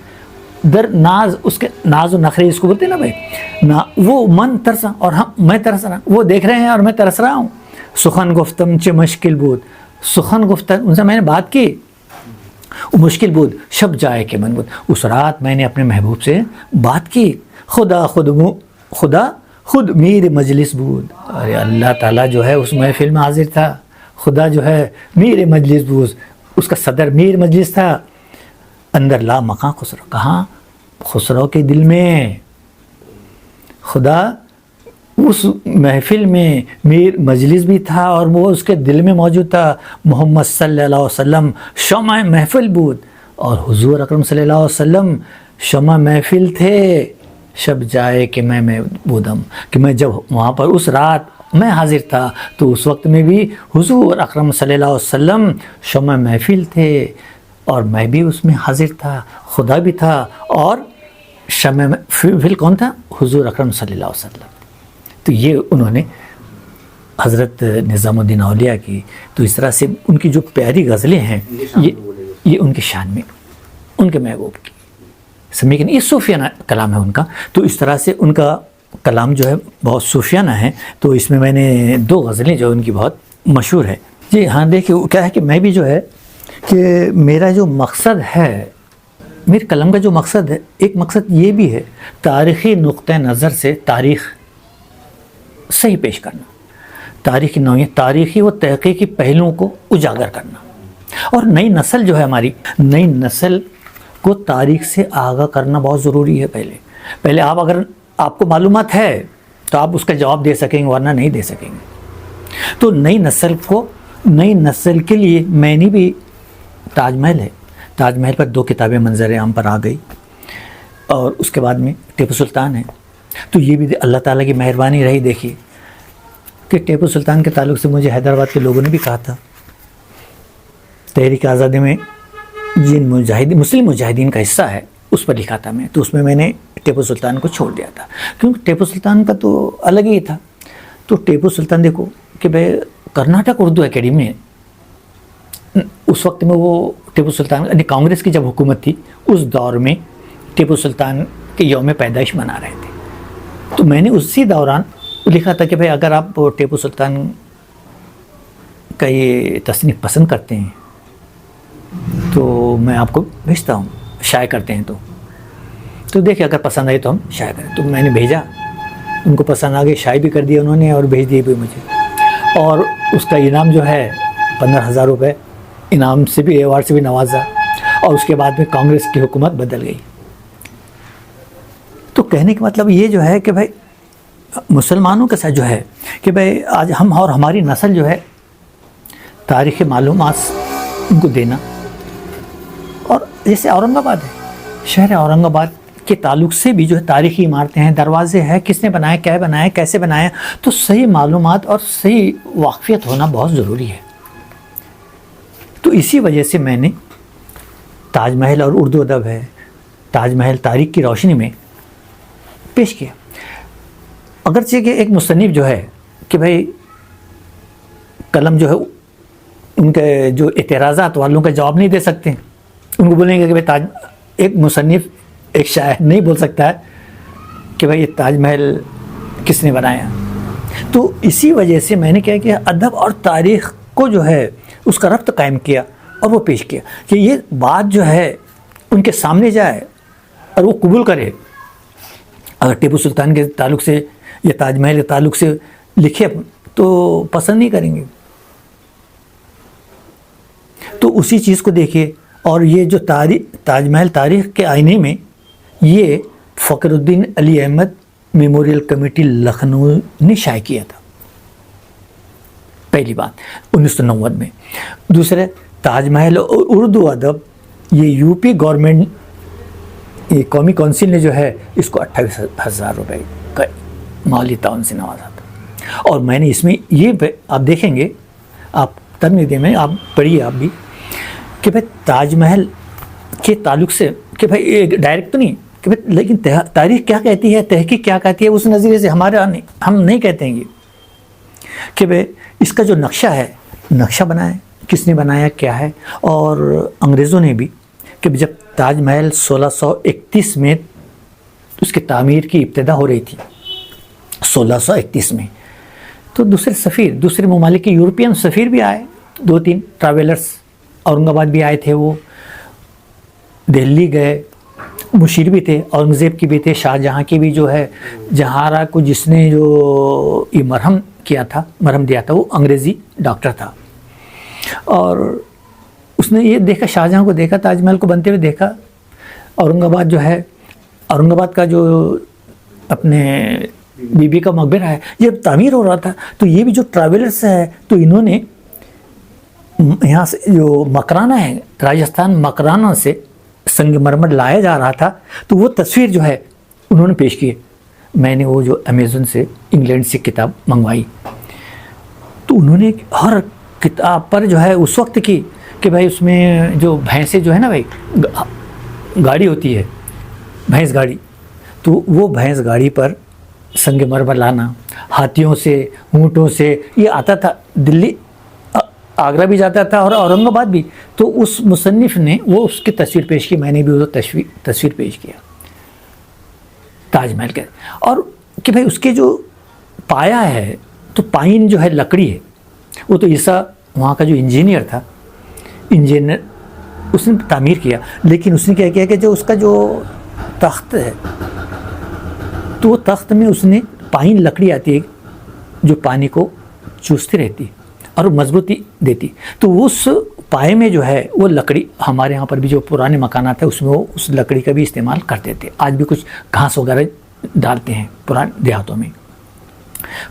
در ناز، اس کے ناز و نخرے اس کو بولتے ہیں نا بھائی، وہ من ترساں اور میں ترس رہا، وہ دیکھ رہے ہیں اور میں ترس رہا ہوں. سخن گفتم چه مشکل بود، سخن گفتم ان سے میں نے بات کی، مشکل بود شب جائے کہ من بود، اس رات میں نے اپنے محبوب سے بات کی. خدا خود میر مجلس بود، ارے اللہ تعالیٰ جو ہے اس محفل میں حاضر تھا، خدا جو ہے میر مجلس بود، اس کا صدر میر مجلس تھا. اندر لا مقام خسرو، کہاں خسرو کے دل میں، خدا اس محفل میں میر مجلس بھی تھا اور وہ اس کے دل میں موجود تھا. محمد صلی اللہ علیہ وسلم شمع محفل بود، اور حضور اکرم صلی اللہ علیہ وسلم شمع محفل تھے. شب جائے کہ میں بودم، کہ میں جب وہاں پر اس رات میں حاضر تھا تو اس وقت میں بھی حضور اکرم صلی اللہ علیہ وسلم شمع محفل تھے اور میں بھی اس میں حاضر تھا، خدا بھی تھا اور شمع محفل کون تھا، حضور اکرم صلی اللہ علیہ وسلم. تو یہ انہوں نے حضرت نظام الدین اولیاء کی، تو اس طرح سے ان کی جو پیاری غزلیں ہیں یہ ان کی شان میں، ان کے محبوب کی سمیکن، یہ صوفیانہ کلام ہے ان کا. تو اس طرح سے ان کا کلام جو ہے بہت صوفیانہ ہے. تو اس میں میں نے 2 غزلیں جو ان کی بہت مشہور ہے. جی ہاں، دیکھیے کیا ہے کہ میں بھی جو ہے کہ میرا جو مقصد ہے، میرے قلم کا جو مقصد ہے، ایک مقصد یہ بھی ہے تاریخی نقطہ نظر سے تاریخ صحیح پیش کرنا، تاریخی نوعیت، تاریخی و تحقیقی پہلوؤں کو اجاگر کرنا. اور نئی نسل جو ہے ہماری، نئی نسل کو تاریخ سے آگاہ کرنا بہت ضروری ہے. پہلے اگر آپ کو معلومات ہے تو آپ اس کا جواب دے سکیں گے، ورنہ نہیں دے سکیں گے. تو نئی نسل کے لیے میں نے بھی تاج محل ہے، تاج محل پر 2 کتابیں منظر عام پر آ گئی، اور اس کے بعد میں ٹیپو سلطان ہے. تو یہ بھی اللہ تعالیٰ کی مہربانی رہی. دیکھیے کہ ٹیپو سلطان کے تعلق سے مجھے حیدرآباد کے لوگوں نے بھی کہا تھا، تحریک آزادی میں جن مسلم مجاہدین کا حصہ ہے اس پر لکھا تھا میں، تو اس میں نے ٹیپو سلطان کو چھوڑ دیا تھا، کیونکہ ٹیپو سلطان کا تو الگ ہی تھا. تو ٹیپو سلطان دیکھو کہ بھائی کرناٹک اردو اکیڈمی ہے، اس وقت میں وہ ٹیپو سلطان یعنی کانگریس کی جب حکومت تھی اس دور میں ٹیپو سلطان کے یوم پیدائش منا رہے تھے. تو میں نے اسی دوران لکھا تھا کہ بھائی اگر آپ ٹیپو سلطان کا یہ تصنیف پسند کرتے ہیں تو میں آپ کو بھیجتا ہوں، شائع کرتے ہیں تو دیکھیں اگر پسند آئی تو ہم شائع کریں. تو میں نے بھیجا، ان کو پسند آ گئی، شائع بھی کر دیا انہوں نے اور بھیج دیے بھی مجھے. اور اس کا انعام جو ہے 15,000 روپے انعام سے بھی، ایوارڈ سے بھی نوازا. اور اس کے بعد میں کانگریس کی حکومت بدل گئی. تو کہنے کا مطلب یہ جو ہے کہ بھائی مسلمانوں کے ساتھ جو ہے کہ بھائی آج ہم اور ہماری نسل جو ہے تاریخی معلومات ان کو دینا. اور جیسے اورنگ آباد ہے، شہر اورنگ آباد کے تعلق سے بھی جو ہے تاریخی عمارتیں ہیں، دروازے ہیں، کس نے بنائے، کیا بنائے، کیسے بنائے، تو صحیح معلومات اور صحیح واقفیت ہونا بہت ضروری ہے. تو اسی وجہ سے میں نے تاج محل اور اردو ادب ہے، تاج محل تاریخ کی روشنی میں پیش کیا. اگرچہ کہ ایک مصنف جو ہے کہ بھائی قلم جو ہے ان کے جو اعتراضات والوں کا جواب نہیں دے سکتے، ان کو بولیں گے کہ بھائی ایک مصنف ایک شاعر نہیں بول سکتا ہے کہ بھائی یہ تاج محل کس نے بنایا. تو اسی وجہ سے میں نے کیا کیا, ادب اور تاریخ کو جو ہے اس کا ربط قائم کیا اور وہ پیش کیا کہ یہ بات جو ہے ان کے سامنے جائے اور وہ قبول کرے. اگر ٹیپو سلطان کے تعلق سے یا تاج محل کے تعلق سے لکھے تو پسند نہیں کریں گے. تو اسی چیز کو دیکھیے. اور یہ جو تاج محل تاریخ کے آئینے میں یہ فخر الدین علی احمد میموریل کمیٹی لکھنؤ نے شائع کیا تھا, پہلی بات 1990 میں. دوسرے, تاج محل اور اردو ادب یہ یو پی گورنمنٹ یہ قومی کونسل نے جو ہے اس کو 28,000 روپے کا مالی تعاون سے نوازا تھا. اور میں نے اس میں یہ آپ دیکھیں گے, آپ ترمیدے میں آپ پڑھیے آپ بھی, کہ بھائی تاج محل کے تعلق سے کہ بھائی ڈائریکٹ تو نہیں کہ بھائی, لیکن تاریخ کیا کہتی ہے, تحقیق کیا کہتی ہے, اس نظریے سے ہم نہیں کہتے ہیں کہ بھائی اس کا جو نقشہ ہے, نقشہ بنایا کس نے بنایا کیا ہے. اور انگریزوں نے بھی کہ جب تاج محل 1631 میں اس کی تعمیر کی ابتدا ہو رہی تھی 1631 میں, تو دوسرے ممالک کے یورپین سفیر بھی آئے, 2-3 ٹریولرز, اورنگ آباد بھی آئے تھے, وہ دہلی گئے, مشیر بھی تھے, اورنگزیب کی بھی تھے, شاہ جہاں کی بھی جو ہے, جہاں کو جس نے جو یہ مرہم دیا تھا وہ انگریزی ڈاکٹر تھا. اور اس نے یہ دیکھا, شاہ جہاں کو دیکھا, تاج محل کو بنتے ہوئے دیکھا. اورنگ آباد جو ہے, اورنگ آباد کا جو اپنے بی بی کا مقبرہ ہے, جب تعمیر ہو رہا تھا تو یہ بھی جو ٹریولرز ہے تو انہوں نے یہاں سے جو مکرانہ ہے, راجستھان مکرانہ سے سنگ مرمر لایا جا رہا تھا, تو وہ تصویر جو ہے انہوں نے پیش کی. میں نے وہ جو امیزون سے انگلینڈ سے کتاب منگوائی, تو انہوں نے ہر کتاب پر جو ہے اس وقت کی کہ بھائی اس میں جو بھینسیں جو ہے نا بھائی گاڑی ہوتی ہے, بھینس گاڑی, تو وہ بھینس گاڑی پر سنگ مرمر لانا, ہاتھیوں سے, اونٹوں سے, یہ آتا تھا دلی, آگرہ بھی جاتا تھا اور اورنگ آباد بھی. تو اس مصنف نے وہ اس کی تصویر پیش کی, میں نے بھی وہ تصویر پیش کیا تاج محل کے. اور کہ بھائی اس کے جو پایا ہے تو پائن جو ہے لکڑی ہے, وہ تو عیسیٰ وہاں کا جو انجینئر تھا, اس نے تعمیر کیا, لیکن اس نے کیا کیا کہ جو اس کا جو تخت ہے تو وہ تخت میں اس نے پائن لکڑی آتی ہے جو پانی کو چوستی رہتی اور مضبوطی دیتی. تو اس پائے میں جو ہے وہ لکڑی, ہمارے یہاں پر بھی جو پرانے مکانات ہیں اس میں وہ اس لکڑی کا بھی استعمال کرتے تھے. آج بھی کچھ گھاس وغیرہ ڈالتے ہیں پرانے دیہاتوں میں,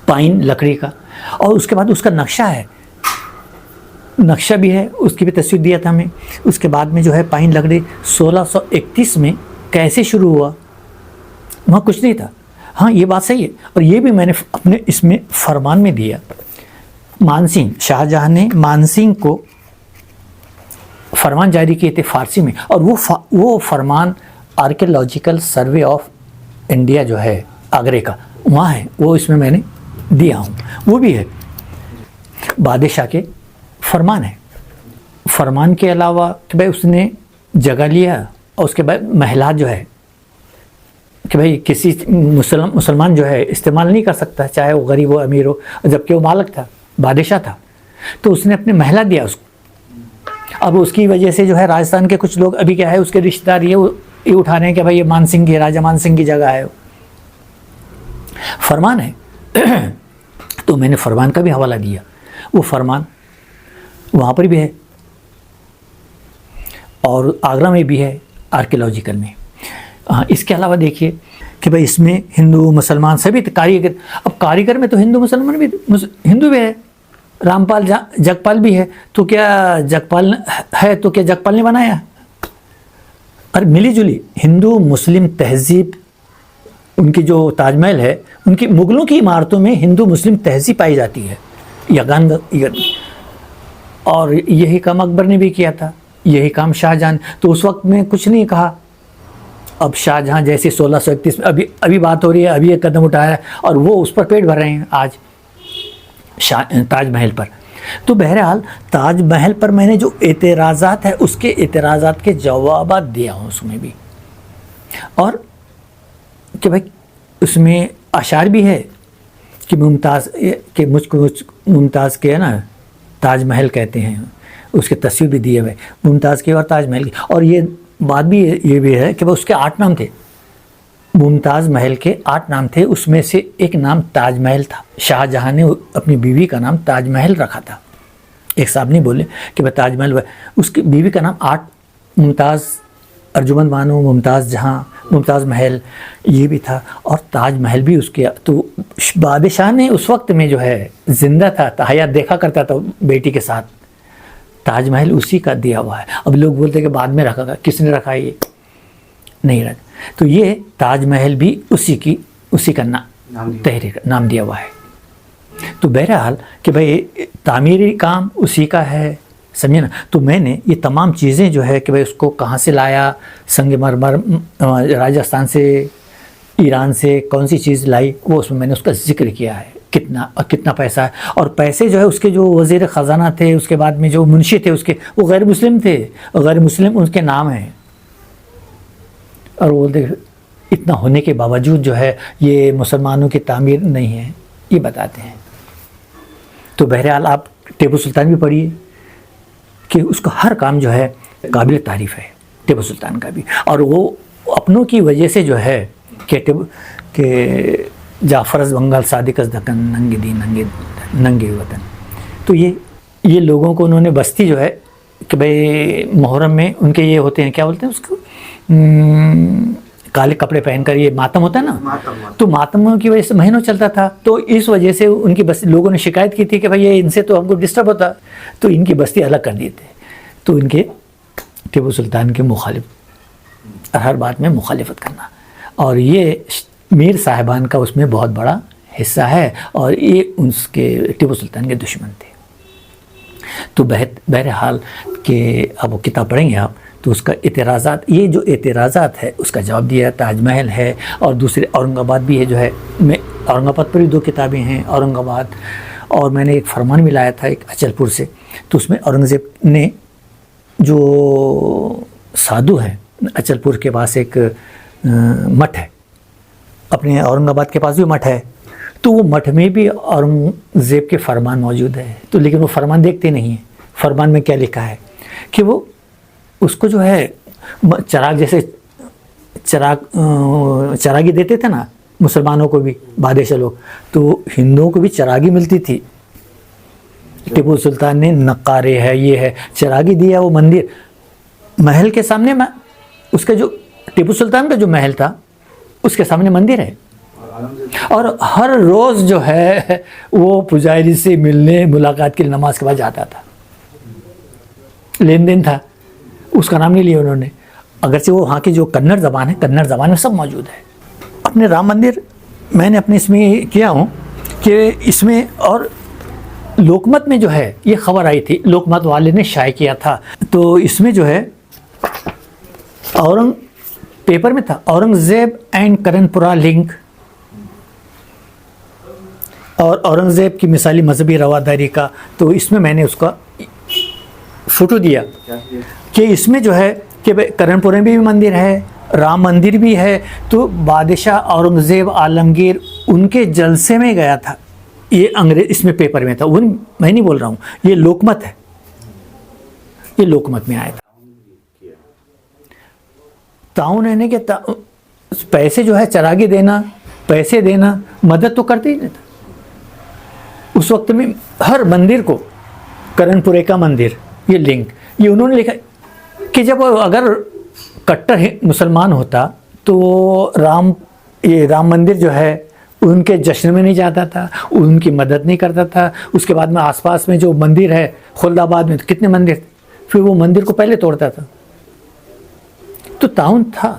پائن لکڑی کا. اور اس کے بعد اس کا نقشہ ہے, نقشہ بھی ہے, اس کی بھی تصویر دیا تھا ہمیں. اس کے بعد میں جو ہے پائن لکڑی 1631 میں کیسے شروع ہوا, وہاں کچھ نہیں تھا. ہاں یہ بات صحیح ہے, اور یہ بھی میں نے اپنے اس میں فرمان میں دیا. مانسنگ, شاہ جہاں نے مانسنگ کو فرمان جاری کیے تھے فارسی میں, اور وہ فرمان آرکیولوجیکل سروے آف انڈیا جو ہے آگرے کا وہاں ہے, وہ اس میں میں نے دیا ہوں. وہ بھی ہے بادشاہ کے فرمان ہے. فرمان کے علاوہ کہ بھائی اس نے جگہ لیا, اور اس کے بعد محلات جو ہے کہ بھائی کسی مسلمان جو ہے استعمال نہیں کر سکتا, چاہے وہ غریب ہو امیر ہو, جبکہ وہ مالک تھا, بادشاہ تھا, تو اس نے اپنے محلہ دیا اس کو. اب اس کی وجہ سے جو ہے راجستھان کے کچھ لوگ ابھی کیا ہے اس کے رشتہ دار یہ اٹھا رہے ہیں کہ بھائی یہ مان سنگھ کی, راجہ مان سنگھ کی جگہ ہے, فرمان ہے. تو میں نے فرمان کا بھی حوالہ دیا. وہ فرمان وہاں پر بھی ہے اور آگرہ میں بھی ہے آرکیولوجیکل میں. اس کے علاوہ دیکھیے کہ بھائی اس میں ہندو مسلمان سبھی کاریگر, اب کاریگر میں تو ہندو مسلمان بھی, ہندو بھی ہے, رامپال جگپال بھی ہے, تو کیا جگپال ہے تو کیا جگپال نے بنایا؟ اور ملی جلی ہندو مسلم تہذیب, ان کی جو تاج محل ہے ان کی مغلوں کی عمارتوں میں ہندو مسلم تہذیب پائی جاتی ہے, یگان. اور یہی کام اکبر نے بھی کیا تھا, یہی کام شاہ جہاں. تو اس وقت میں کچھ نہیں کہا. اب شاہ جہاں جیسے 1631 میں ابھی بات ہو رہی ہے, ابھی ایک قدم اٹھایا اور وہ اس پر پیٹ بھر رہے ہیں آج تاج محل پر. تو بہرحال تاج محل پر میں نے جو اعتراضات ہیں اس کے اعتراضات کے جوابات دیا ہوں اس میں بھی. اور کہ بھائی اس میں اشعار بھی ہے کہ ممتاز کہ مجھ کو ممتاز کے ہے نا تاج محل کہتے ہیں، اس کے تصویر بھی دیے ہوئے ممتاز کے اور تاج محل کی. اور یہ بات بھی یہ بھی ہے کہ وہ اس کے 8 نام تھے، ممتاز محل کے 8 نام تھے، اس میں سے ایک نام تاج محل تھا. شاہ جہاں نے اپنی بیوی کا نام تاج محل رکھا تھا. ایک صاحب نہیں بولے کہ میں تاج محل، اس کی بیوی کا نام 8 ممتاز ارجمند بانو، ممتاز جہاں، ممتاز محل یہ بھی تھا، اور تاج محل بھی اس کے. تو بادشاہ نے اس وقت میں جو ہے زندہ تھا، حیات دیکھا کرتا تھا بیٹی کے ساتھ، تاج محل اسی کا دیا ہوا ہے. اب لوگ بولتے کہ بعد میں رکھا گا، کس نے رکھا؟ یہ نہیں رکھا. تو یہ تاج محل بھی اسی کا تحریر نام دیا ہوا ہے. تو بہرحال کہ بھائی تعمیری کام اسی کا ہے، سمجھے نا. تو میں نے یہ تمام چیزیں جو ہے کہ بھائی اس کو کہاں سے لایا، سنگ مرمر راجستھان سے، ایران سے کون سی چیز لائی، وہ اس میں نے اس کا ذکر کیا ہے، کتنا پیسہ ہے. اور پیسے جو ہے اس کے جو وزیر خزانہ تھے، اس کے بعد میں جو منشی تھے اس کے، وہ غیر مسلم تھے، غیر مسلم ان کے نام ہیں. اور وہ اتنا ہونے کے باوجود جو ہے یہ مسلمانوں کی تعمیر نہیں ہے، یہ بتاتے ہیں. تو بہرحال آپ ٹیپو سلطان بھی پڑھیے کہ اس کا ہر کام جو ہے قابل تعریف ہے ٹیپو سلطان کا بھی. اور وہ اپنوں کی وجہ سے جو ہے کہ جعفر از بنگال صادق از دکن ننگے دین ننگے وطن. تو یہ لوگوں کو انہوں نے بستی جو ہے کہ بھئی محرم میں ان کے یہ ہوتے ہیں، کیا بولتے ہیں اس کو، کالے کپڑے پہن کر یہ ماتم ہوتا ہے نا. تو ماتم کی وجہ سے مہینوں چلتا تھا. تو اس وجہ سے ان کی بستی، لوگوں نے شکایت کی تھی کہ بھئی ان سے تو ہم کو ڈسٹرب ہوتا، تو ان کی بستی الگ کر دیے تھے. تو ان کے ٹیپو سلطان کے مخالف، ہر بات میں مخالفت کرنا. اور یہ میر صاحبان کا اس میں بہت بڑا حصہ ہے، اور یہ اس کے ٹیپو سلطان کے دشمن تھے. تو بہرحال کہ اب وہ کتاب پڑھیں گے آپ تو اس کا اعتراضات، یہ جو اعتراضات ہے اس کا جواب دیا ہے. تاج محل ہے، اور دوسرے اورنگ آباد بھی ہے جو ہے، میں اورنگ آباد پر بھی 2 کتابیں ہیں اورنگ آباد. اور میں نے ایک فرمان بھی لایا تھا ایک اچل پور سے، تو اس میں اورنگزیب نے جو سادھو ہیں، اچل پور کے پاس ایک مٹھ ہے، اپنے اورنگ آباد کے پاس بھی مٹھ ہے. تو وہ مٹھ میں بھی اورنگزیب کے فرمان موجود ہے. تو لیکن وہ فرمان دیکھتے نہیں ہیں. فرمان میں کیا لکھا ہے کہ وہ اس کو جو ہے چراغ، جیسے چراغی دیتے تھے نا مسلمانوں کو بھی بادشاہ لوگ، تو ہندوؤں کو بھی چراغی ملتی تھی. ٹیپو سلطان نے نقارے ہے، یہ ہے، چراغی دیا. وہ مندر محل کے سامنے، اس کا جو ٹیپو سلطان کا جو محل تھا اس کے سامنے مندر ہے. اور ہر روز جو ہے وہ پجاری سے ملنے، ملاقات کے لیے نماز کے بعد جاتا تھا. لین دین تھا، اس کا نام نہیں لیا انہوں نے. اگرچہ وہ وہاں کی جو کنڑ زبان ہے، کنڑ زبان میں سب موجود ہے. اپنے رام مندر میں نے اپنے اس میں کیا ہوں کہ اس میں، اور لوکمت میں جو ہے یہ خبر آئی تھی، لوکمت والے نے شائع کیا تھا. تو اس میں جو ہے پیپر میں تھا اورنگزیب اینڈ کرن پورہ لنک، اور اورنگزیب کی مثالی مذہبی رواداری کا. تو اس میں نے اس کا فوٹو دیا کہ اس میں جو ہے کہ کرن پورے میں بھی مندر ہے، رام مندر بھی ہے. تو بادشاہ اورنگزیب عالمگیر ان کے جلسے میں گیا تھا. یہ انگریز اس میں پیپر میں تھا، وہ میں نہیں بول رہا ہوں، یہ لوکمت ہے، یہ لوکمت میں آیا تھا. تعاون ہے کہ پیسے جو ہے چراغی دینا، پیسے دینا، مدد تو کرتے ہی نہیں تھا. اس وقت میں ہر مندر کو، کرن پورے کا مندر، یہ لنک، یہ انہوں نے لکھا کہ جب اگر کٹر مسلمان ہوتا تو یہ رام مندر جو ہے ان کے جشن میں نہیں جاتا تھا، ان کی مدد نہیں کرتا تھا. اس کے بعد میں آس پاس میں جو مندر ہے خلد آباد میں کتنے مندر تھے، پھر وہ مندر کو پہلے توڑتا تھا. تو تعاون تھا.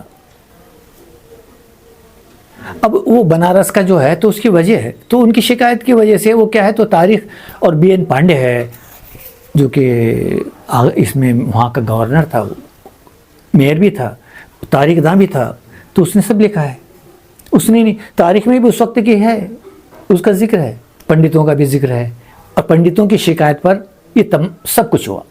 اب وہ بنارس کا جو ہے تو اس کی وجہ ہے، تو ان کی شکایت کی وجہ سے وہ کیا ہے، تو تاریخ، اور بی این پانڈے ہے جو کہ اس میں وہاں کا گورنر تھا، وہ میئر بھی تھا، تاریخ داں بھی تھا. تو اس نے سب لکھا ہے. اس نے نہیں، تاریخ میں بھی اس وقت کی ہے، اس کا ذکر ہے، پنڈتوں کا بھی ذکر ہے، اور پنڈتوں کی شکایت پر یہ سب کچھ ہوا.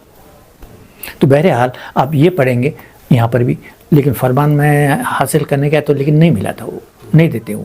تو بہرحال آپ یہ پڑھیں گے یہاں پر بھی. لیکن فرمان میں حاصل کرنے کا تو لیکن نہیں ملا تھا، وہ نہیں دیتے وہ.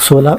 16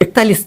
41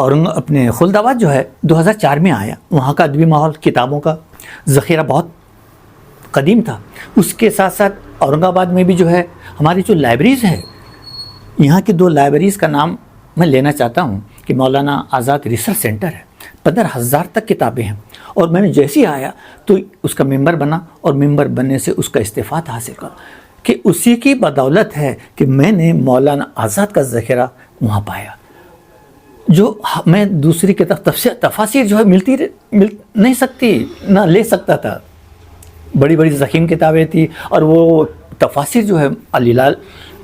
اپنے خلد آباد جو ہے 2004 میں آیا. وہاں کا ادبی ماحول، کتابوں کا ذخیرہ بہت قدیم تھا. اس کے ساتھ ساتھ اورنگ آباد میں بھی جو ہے ہماری جو لائبریریز ہے، یہاں کی 2 لائبریریز کا نام میں لینا چاہتا ہوں کہ مولانا آزاد ریسرچ سینٹر ہے. 15,000 تک کتابیں ہیں. اور میں نے جیسے ہی آیا تو اس کا ممبر بنا، اور ممبر بننے سے اس کا استفاد حاصل کرا کہ اسی کی بدولت ہے کہ میں نے مولانا آزاد کا ذخیرہ وہاں پایا، جو میں دوسری کتاب تفاسیر جو ہے مل نہیں سکتی، نہ لے سکتا تھا. بڑی بڑی ضخیم کتابیں تھیں، اور وہ تفاسیر جو ہے علی لال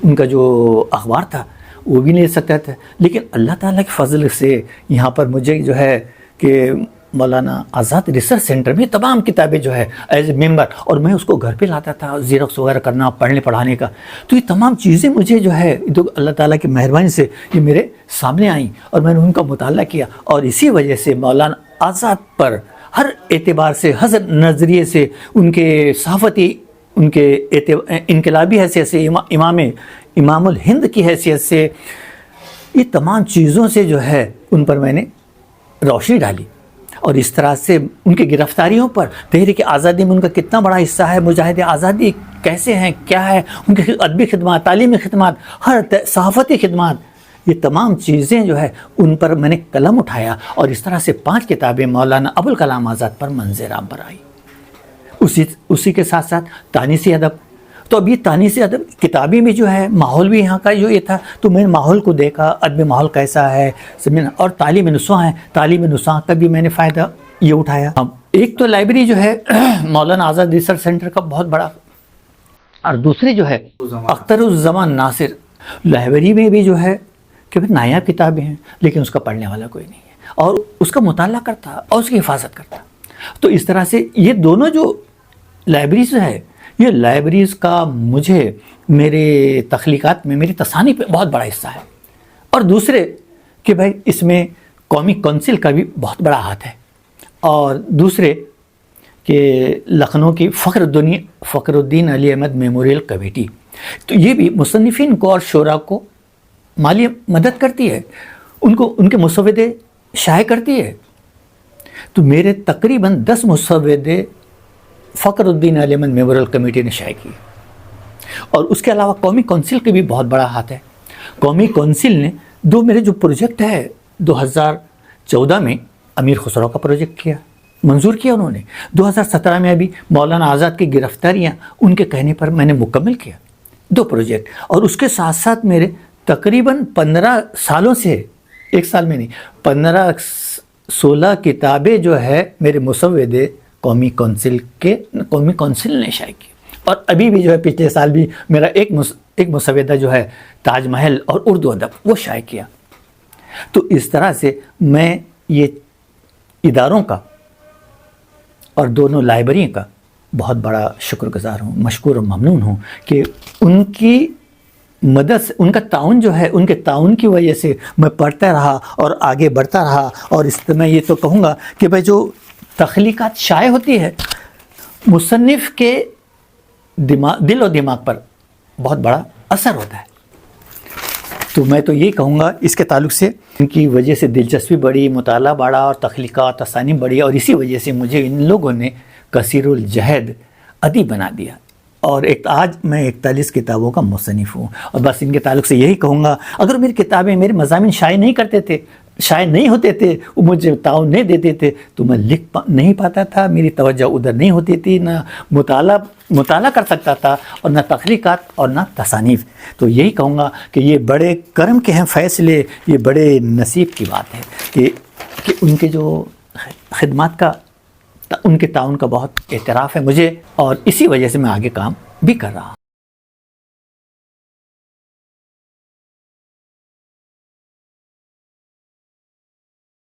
ان کا جو اخبار تھا وہ بھی نہیں لے سکتا تھا. لیکن اللہ تعالیٰ کے فضل سے یہاں پر مجھے جو ہے کہ مولانا آزاد ریسرچ سینٹر میں تمام کتابیں جو ہے ایز اے ممبر، اور میں اس کو گھر پہ لاتا تھا زیروکس وغیرہ کرنا، پڑھنے پڑھانے کا. تو یہ تمام چیزیں مجھے جو ہے اللہ تعالیٰ کی مہربانی سے یہ میرے سامنے آئیں، اور میں نے ان کا مطالعہ کیا. اور اسی وجہ سے مولانا آزاد پر ہر اعتبار سے، ہر نظریے سے، ان کے صحافتی، ان کے انقلابی حیثیت سے، امام الہند کی حیثیت سے، یہ تمام چیزوں سے جو ہے ان پر میں نے روشنی ڈالی. اور اس طرح سے ان کی گرفتاریوں پر، تحریک آزادی میں ان کا کتنا بڑا حصہ ہے، مجاہد آزادی کیسے ہیں، کیا ہے، ان کی ادبی خدمات، تعلیمی خدمات، ہر صحافتی خدمات، یہ تمام چیزیں جو ہے ان پر میں نے قلم اٹھایا. اور اس طرح سے 5 کتابیں مولانا ابوالکلام آزاد پر منظر عام پر آئی. اسی کے ساتھ ساتھ تانیسی ادب. تو اب یہ تانیسی ادب کتابیں بھی جو ہے، ماحول بھی یہاں کا جو یہ تھا، تو میں نے ماحول کو دیکھا، ادبی ماحول کیسا ہے، اور تعلیم نسواں ہے، تعلیم نسواں کا بھی میں نے فائدہ یہ اٹھایا. ایک تو لائبریری جو ہے مولانا آزاد ریسرچ سینٹر کا بہت بڑا، اور دوسری جو ہے اختر الزمان ناصر لائبریری میں بھی جو ہے کہ نایاب کتابیں ہیں، لیکن اس کا پڑھنے والا کوئی نہیں ہے، اور اس کا مطالعہ کرتا اور اس کی حفاظت کرتا. تو اس طرح سے یہ دونوں جو لائبریریز ہے، یہ لائبریریز کا مجھے میرے تخلیقات میں، میری تصانیف پہ بہت بڑا حصہ ہے. اور دوسرے کہ بھائی اس میں قومی کونسل کا بھی بہت بڑا ہاتھ ہے، اور دوسرے کہ لکھنؤ کی فخر الدین علی احمد میموریل کمیٹی، تو یہ بھی مصنفین کو اور شعراء کو مالی مدد کرتی ہے، ان کے مسودے شائع کرتی ہے. تو میرے تقریباً 10 مسودے فخر الدین علی احمد میموریل کمیٹی نے شائع کی. اور اس کے علاوہ قومی کونسل کے بھی بہت بڑا ہاتھ ہے. قومی کونسل نے 2 میرے جو پروجیکٹ ہے 2014 میں امیر خسرو کا پروجیکٹ کیا، منظور کیا انہوں نے. 2017 میں ابھی مولانا آزاد کی گرفتاریاں ان کے کہنے پر میں نے مکمل کیا 2 پروجیکٹ. اور اس کے ساتھ ساتھ میرے تقریباً 15 سالوں سے، ایک سال میں نہیں، 16 کتابیں جو ہے میرے مسودے قومی کونسل نے شائع کی. اور ابھی بھی جو ہے پچھلے سال بھی میرا ایک مسودہ جو ہے تاج محل اور اردو ادب وہ شائع کیا. تو اس طرح سے میں یہ اداروں کا اور دونوں لائبریریوں کا بہت بڑا شکر گزار ہوں، مشکور و ممنون ہوں کہ ان کی مدد سے، ان کا تعاون جو ہے، ان کے تعاون کی وجہ سے میں پڑھتا رہا اور آگے بڑھتا رہا. اور اس میں یہ تو کہوں گا کہ بھائی جو تخلیقات شائع ہوتی ہے، مصنف کے دل و دماغ پر بہت بڑا اثر ہوتا ہے. تو میں تو یہی کہوں گا اس کے تعلق سے، ان کی وجہ سے دلچسپی بڑھی، مطالعہ بڑھا، اور تخلیقات تصانیف بڑھی، اور اسی وجہ سے مجھے ان لوگوں نے کثیر الجہد ادیب بنا دیا. اور آج میں 41 کتابوں کا مصنف ہوں. اور بس ان کے تعلق سے یہی کہوں گا، اگر میری کتابیں، میرے مضامین شائع نہیں ہوتے تھے، وہ مجھے تعاون نہیں دیتے تھے، تو میں لکھ نہیں پاتا تھا، میری توجہ ادھر نہیں ہوتی تھی، نہ مطالعہ کر سکتا تھا، اور نہ تخلیقات اور نہ تصانیف. تو یہی کہوں گا کہ یہ بڑے کرم کے ہیں فیصلے، یہ بڑے نصیب کی بات ہے کہ ان کے جو خدمات کا، ان کے تعاون کا بہت اعتراف ہے مجھے، اور اسی وجہ سے میں آگے کام بھی کر رہا ہوں.